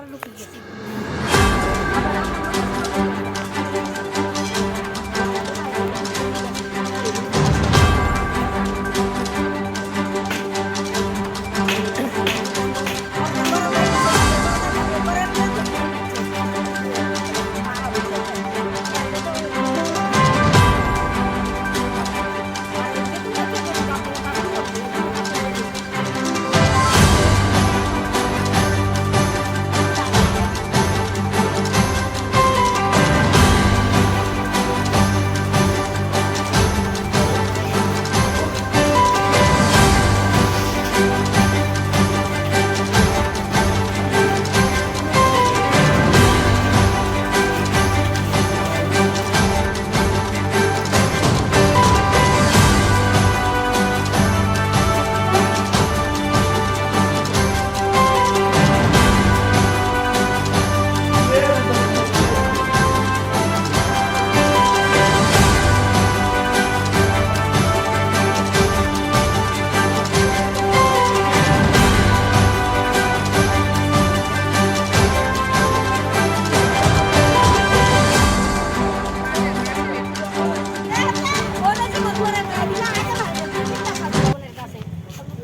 আবার লুকিয়ে গেছি।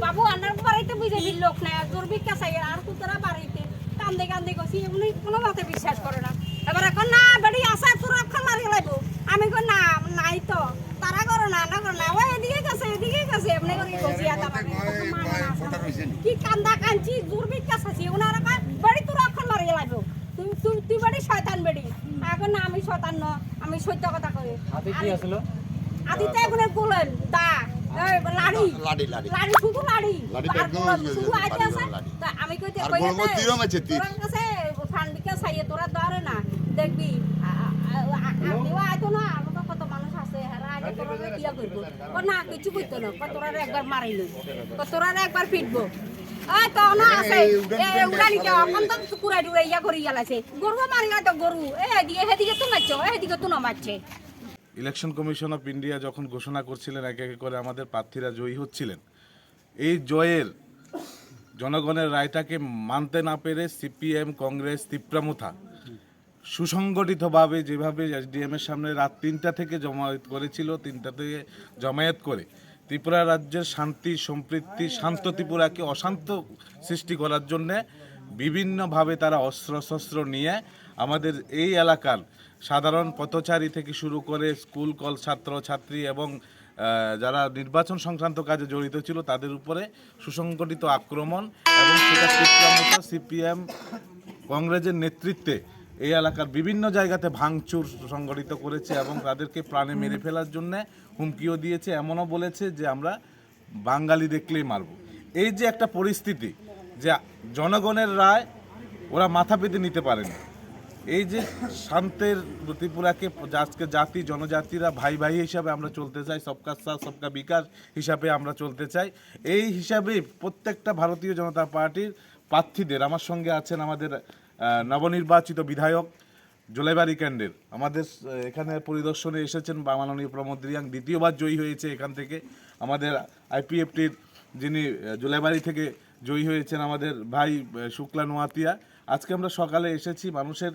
বাবু আনার বাড়িতে বুঝে দিল লোক নাই আর দুর্ভিক্ষা চাই আর কুতরা বাড়িতে কান্দে কান্দে গেছি উনি কোনো মতে বিশ্বাস করে না। এবার এখন না বাড়ি আসা তোর এখন মারি লাগবো আমি কই না নাই তো তারা করো না না করো না ওই এদিকে গেছে এমনি করে গেছি কি কান্দা কাঞ্চি দুর্ভিক্ষা চাইছি ওনারা বাড়ি তোর এখন মারি লাগবো তুই বাড়ি শয়তান বেড়ি এখন না আমি শয়তান ন আমি সত্য কথা কই আদিতে এগুলো গোলেন দা লাড়ি শুধু লাড়ি শুধু আইতে আছে তা আমি কইতে তোর কাছে ফান্ডিকে চাইয়ে তোরা ধরে না দেখবি আমিও আইতো না আমাকে কত মানুষ আছে হেরা আগে তোরা কিয়া করবো না কিছু করতো না তোরা একবার মারিল তোরা একবার পিটবো তো না আছে উড়ানিকে এখন তো কুড়াই টুড়াই ইয়া করি গেলাছে গরু মারি তো গরু এদিকে তো মারছ এদিকে তো না মারছে। ইলেকশন কমিশন অফ ইন্ডিয়া যখন ঘোষণা করছিলেন এক এক করে আমাদের প্রার্থীরা জয়ী হচ্ছিলেন, এই জয়ের জনগণের রায়টাকে মানতে না পেরে সিপিএম কংগ্রেস তিপ্রামথা সুসংগঠিতভাবে যেভাবে এসডিএমের সামনে রাত ৩টা থেকে জমায়েত করেছিল, ৩টা থেকে জমায়েত করে ত্রিপুরা রাজ্যের শান্তি সম্প্রীতি শান্ত ত্রিপুরাকে অশান্ত সৃষ্টি করার জন্যে বিভিন্নভাবে তারা অস্ত্রশস্ত্র নিয়ে আমাদের এই এলাকার সাধারণ পথচারী থেকে শুরু করে স্কুল কল ছাত্র ছাত্রী এবং যারা নির্বাচন সংক্রান্ত কাজে জড়িত ছিল তাদের উপরে সুসংগঠিত আক্রমণ এবং সেটা সিপিএম কংগ্রেসের নেতৃত্বে এই এলাকার বিভিন্ন জায়গাতে ভাঙচুর সংগঠিত করেছে এবং তাদেরকে প্রাণে মেরে ফেলার জন্য হুমকিও দিয়েছে, এমনও বলেছে যে আমরা বাঙালি দেখলেই মারব। এই যে একটা পরিস্থিতি যে জনগণের রায় ওরা মাথা পেতে নিতে পারেনি, এই যে শান্তের ত্রিপুরাকে আজকে জাতি জনজাতিরা ভাই ভাই হিসাবে আমরা চলতে চাই, সবকা সাথ সবকা বিকাশ হিসাবে আমরা চলতে চাই, এই হিসাবে প্রত্যেকটা ভারতীয় জনতা পার্টির প্রার্থীদের আমার সঙ্গে আছেন আমাদের নবনির্বাচিত বিধায়ক জোলাইবাড়ি ক্যান্ডের আমাদের এখানে পরিদর্শনে এসেছেন মাননীয় প্রমোদ রিয়াং, দ্বিতীয়বার জয়ী হয়েছে এখান থেকে। আমাদের আইপিএফটির যিনি জোলাইবাড়ি থেকে জয়ী হয়েছেন আমাদের ভাই শুক্লা নোয়াতিয়া। আজকে আমরা সকালে এসেছি মানুষের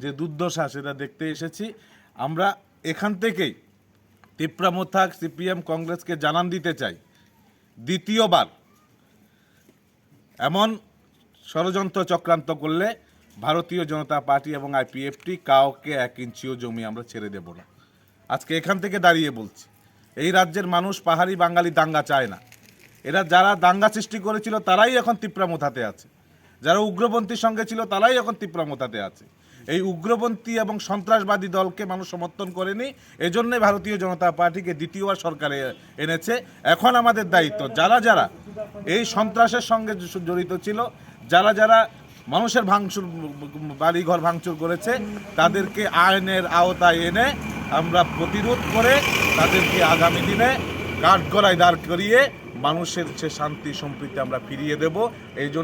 যে দুর্দশা সেটা দেখতে এসেছি। আমরা এখান থেকেই তিপ্রামথা সিপিএম কংগ্রেসকে জানান দিতে চাই, দ্বিতীয়বার এমন ষড়যন্ত্র চক্রান্ত করলে ভারতীয় জনতা পার্টি এবং আইপিএফটি কাউকে 1 ইঞ্চিও জমি আমরা ছেড়ে দেব না। আজকে এখান থেকে দাঁড়িয়ে বলছি, এই রাজ্যের মানুষ পাহাড়ি বাঙালি দাঙ্গা চায় না। এরা যারা দাঙ্গা সৃষ্টি করেছিল তারাই এখন তিপ্রামথাতে আছে, যারা উগ্রপন্থীর সঙ্গে ছিল তারাই এখন তিপ্রামথাতে আছে। এই উগ্রপন্থী এবং সন্ত্রাসবাদী দলকে মানুষ সমর্থন করেনি, এজন্যই ভারতীয় জনতা পার্টিকে দ্বিতীয়বার সরকারে এনেছে। এখন আমাদের দায়িত্ব যারা যারা এই সন্ত্রাসের সঙ্গে জড়িত ছিল, যারা যারা মানুষের ভাঙচুর বাড়িঘর ভাঙচুর করেছে তাদেরকে আইনের আওতায় এনে আমরা প্রতিরোধ করে তাদেরকে আগামী দিনে কাঠগড়ায় দাঁড় করিয়ে মানুষের সে শান্তি সম্প্রীতি আমরা ফিরিয়ে দেব। এই